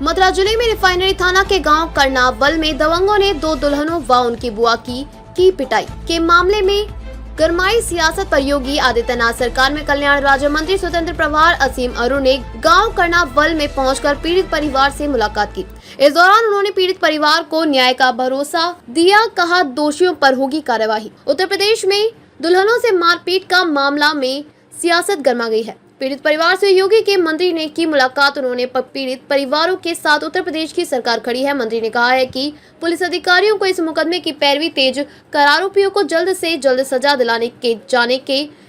मथुरा जिले में रिफाइनरी थाना के गांव करनावल में दबंगों ने 2 दुल्हनों व उनकी बुआ की पिटाई के मामले में गरमाई सियासत पर योगी आदित्यनाथ सरकार में कल्याण राज्य मंत्री स्वतंत्र प्रभार असीम अरुण ने गांव करनावल में पहुंचकर पीड़ित परिवार से मुलाकात की। इस दौरान उन्होंने पीड़ित परिवार को न्याय का भरोसा दिया, कहा दोषियों पर होगी कार्यवाही। उत्तर प्रदेश में दुल्हनों से मारपीट का मामला में सियासत गर्मा गई है। पीड़ित परिवार से योगी के मंत्री ने की मुलाकात। उन्होंने पीड़ित परिवारों के साथ उत्तर प्रदेश की सरकार खड़ी है। मंत्री ने कहा है कि पुलिस अधिकारियों को इस मुकदमे की पैरवी तेज कर आरोपियों को जल्द से जल्द सजा दिलाने के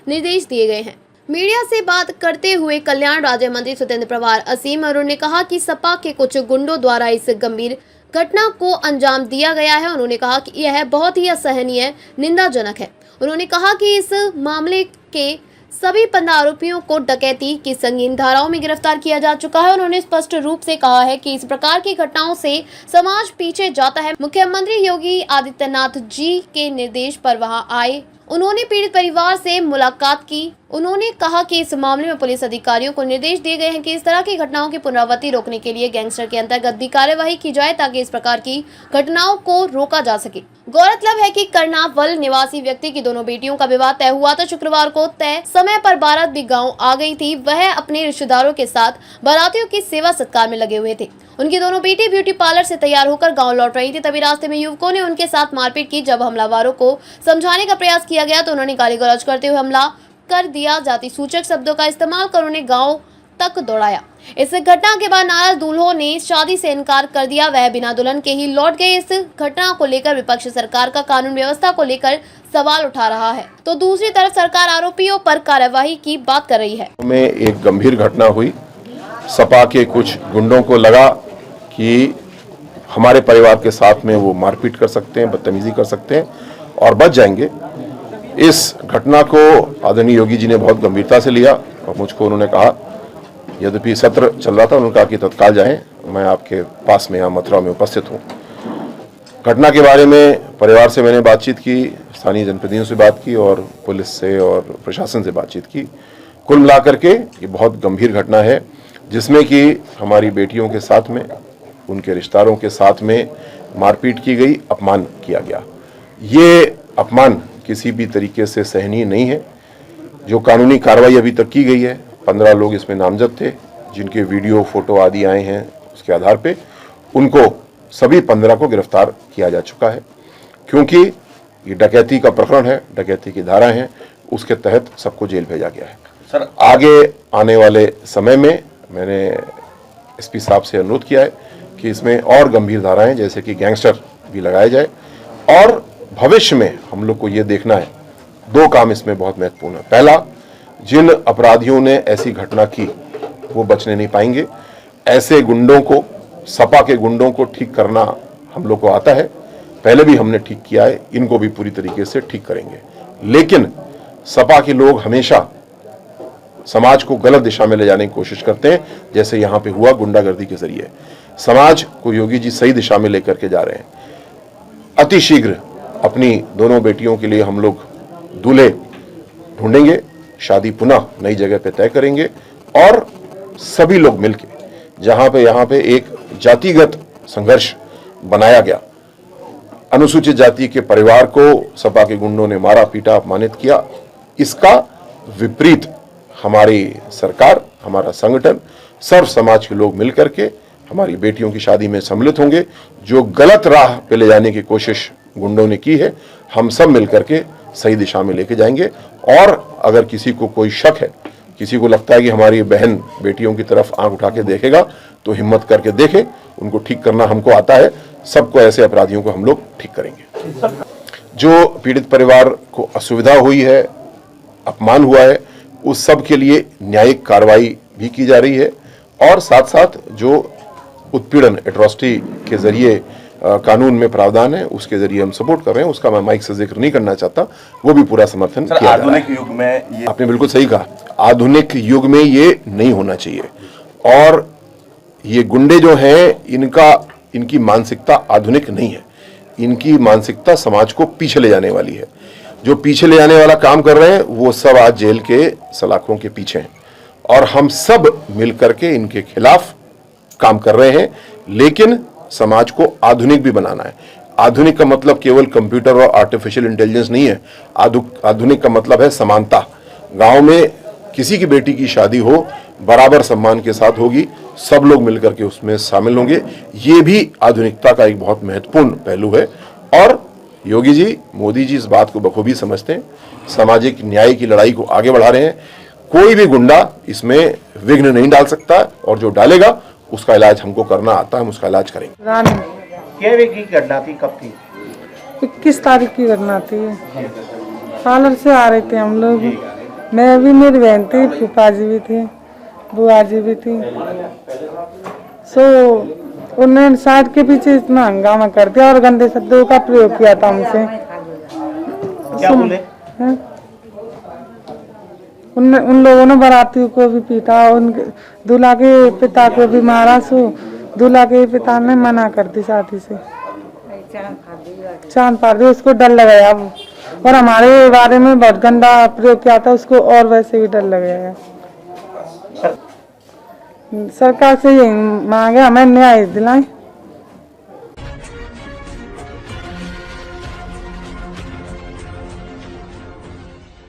निर्देश दिए गए हैं। मीडिया से बात करते हुए कल्याण राज्य मंत्री स्वतंत्र प्रभार असीम अरुण ने कहा कि सपा के कुछ गुंडों द्वारा इस गंभीर घटना को अंजाम दिया गया है। उन्होंने कहा कि यह बहुत ही असहनीय, निंदाजनक है। उन्होंने कहा कि इस मामले के सभी 15 आरोपियों को डकैती की संगीन धाराओं में गिरफ्तार किया जा चुका है। उन्होंने स्पष्ट रूप से कहा है कि इस प्रकार की घटनाओं से समाज पीछे जाता है। मुख्यमंत्री योगी आदित्यनाथ जी के निर्देश पर वहां आए। उन्होंने पीड़ित परिवार से मुलाकात की। उन्होंने कहा कि इस मामले में पुलिस अधिकारियों को निर्देश दिए गए हैं कि इस तरह की घटनाओं की पुनरावृत्ति रोकने के लिए गैंगस्टर के अंतर्गत भी कार्यवाही की जाए ताकि इस प्रकार की घटनाओं को रोका जा सके। गौरतलब है कि करनावल निवासी व्यक्ति की दोनों बेटियों का विवाह तय हुआ था। शुक्रवार को तय समय पर बारात भी गाँव आ गई थी। वह अपने रिश्तेदारों के साथ बारातियों की सेवा सत्कार में लगे हुए थे। उनकी दोनों बेटी ब्यूटी पार्लर से तैयार होकर गांव लौट रही थी। तभी रास्ते में युवकों ने उनके साथ मारपीट की। जब हमलावरों को समझाने का प्रयास किया गया तो उन्होंने गाली गलौज करते हुए हमला कर दिया। जाति सूचक शब्दों का इस्तेमाल कर उन्हें गांव तक दौड़ाया। इस घटना के बाद नाराज दूल्हों ने शादी से इनकार कर दिया। वह बिना दुल्हन के ही लौट गए। इस घटना को लेकर विपक्ष सरकार का कानून व्यवस्था को लेकर सवाल उठा रहा है, तो दूसरी तरफ सरकार आरोपियों पर कार्यवाही की बात कर रही है। में एक गंभीर घटना हुई। सपा के कुछ गुंडों को लगा कि हमारे परिवार के साथ में वो मारपीट कर सकते हैं, बदतमीजी कर सकते हैं और बच जाएंगे। इस घटना को आदरणीय योगी जी ने बहुत गंभीरता से लिया और मुझको उन्होंने कहा, यद्यपि सत्र चल रहा था, उन्होंने कहा कि तत्काल जाएं, मैं आपके पास में यहाँ मथुरा में उपस्थित हूँ। घटना के बारे में परिवार से मैंने बातचीत की, स्थानीय जनप्रतिनिधियों से बात की और पुलिस से और प्रशासन से बातचीत की। कुल मिलाकर के ये बहुत गंभीर घटना है जिसमें कि हमारी बेटियों के साथ में, उनके रिश्तेदारों के साथ में मारपीट की गई, अपमान किया गया। ये अपमान किसी भी तरीके से सहनीय नहीं है। जो कानूनी कार्रवाई अभी तक की गई है, 15 लोग इसमें नामजद थे जिनके वीडियो फोटो आदि आए हैं, उसके आधार पे उनको सभी 15 को गिरफ्तार किया जा चुका है। क्योंकि ये डकैती का प्रकरण है, डकैती की धारा है, उसके तहत सबको जेल भेजा गया है। सर, आगे आने वाले समय में मैंने एसपी साहब से अनुरोध किया है कि इसमें और गंभीर धाराएं जैसे कि गैंगस्टर भी लगाए जाए और भविष्य में हम लोग को ये देखना है, 2 काम इसमें बहुत महत्वपूर्ण है। पहला, जिन अपराधियों ने ऐसी घटना की वो बचने नहीं पाएंगे। ऐसे गुंडों को, सपा के गुंडों को ठीक करना हम लोग को आता है, पहले भी हमने ठीक किया है, इनको भी पूरी तरीके से ठीक करेंगे। लेकिन सपा के लोग हमेशा समाज को गलत दिशा में ले जाने की कोशिश करते हैं, जैसे यहाँ पे हुआ गुंडागर्दी के जरिए। समाज को योगी जी सही दिशा में लेकर के जा रहे हैं। अति शीघ्र अपनी दोनों बेटियों के लिए हम लोग दूल्हे ढूंढेंगे, शादी पुनः नई जगह पे तय करेंगे और सभी लोग मिलके जहां पे यहाँ पे एक जातिगत संघर्ष बनाया गया, अनुसूचित जाति के परिवार को सपा के गुंडों ने मारा पीटा, अपमानित किया, इसका विपरीत हमारी सरकार, हमारा संगठन, सर्व समाज के लोग मिलकर के हमारी बेटियों की शादी में सम्मिलित होंगे। जो गलत राह पे ले जाने की कोशिश गुंडों ने की है, हम सब मिलकर के सही दिशा में लेके जाएंगे। और अगर किसी को कोई शक है, किसी को लगता है कि हमारी बहन बेटियों की तरफ आंख उठा के देखेगा, तो हिम्मत करके देखे, उनको ठीक करना हमको आता है। सबको, ऐसे अपराधियों को हम लोग ठीक करेंगे। जो पीड़ित परिवार को असुविधा हुई है, अपमान हुआ है, उस सब के लिए न्यायिक कार्रवाई भी की जा रही है और साथ साथ जो उत्पीड़न, एट्रोसिटी के जरिए कानून में प्रावधान है, उसके जरिए हम सपोर्ट कर रहे हैं। उसका मैं माइक से जिक्र नहीं करना चाहता, वो भी पूरा समर्थन किया जा रहा है। आधुनिक युग में ये, आपने बिल्कुल सही कहा, आधुनिक युग में ये नहीं होना चाहिए। और ये गुंडे जो हैं, इनकी मानसिकता आधुनिक नहीं है, इनकी मानसिकता समाज को पीछे ले जाने वाली है। जो पीछे ले जाने वाला काम कर रहे हैं वो सब आज जेल के सलाखों के पीछे हैं और हम सब मिलकर के इनके खिलाफ काम कर रहे हैं, लेकिन समाज को आधुनिक भी बनाना है। आधुनिक का मतलब केवल कंप्यूटर और आर्टिफिशियल इंटेलिजेंस नहीं है। आधुनिक का मतलब है समानता। गांव में किसी की बेटी की शादी हो, बराबर सम्मान के साथ होगी, सब लोग मिलकर के उसमें शामिल होंगे। ये भी आधुनिकता का एक बहुत महत्वपूर्ण पहलू है और योगी जी, मोदी जी इस बात को बखूबी समझते हैं, सामाजिक न्याय की लड़ाई को आगे बढ़ा रहे हैं। कोई भी गुंडा इसमें विघ्न नहीं डाल सकता और जो डालेगा उसका इलाज हमको करना आता है, हम उसका इलाज करेंगे। रानी क्या वे की घटना थी, कब थी? 21 तारीख की घटना थी। पार्लर से आ रहे थे हम लोग, मैं भी, मेरी बहन थी, फूफा जी भी थे, बुआ जी भी थी। सो उन्होंने साइड के पीछे इतना हंगामा कर दिया और गंदे शब्दों का प्रयोग किया था हमसे। क्या बोले? हैं? उन लोगों ने बारातियों को भी पीटा, उनके दूल्हा के पिता को भी मारा। सो दूल्हा के पिता ने मना कर दी शादी से, चांद पार दी, उसको डर लग गया अब। और हमारे बारे में बहुत गंदा प्रयोग किया था, उसको और वैसे भी डर लग गया। सरकार से यही मांगे हमें न्याय दिलाएं।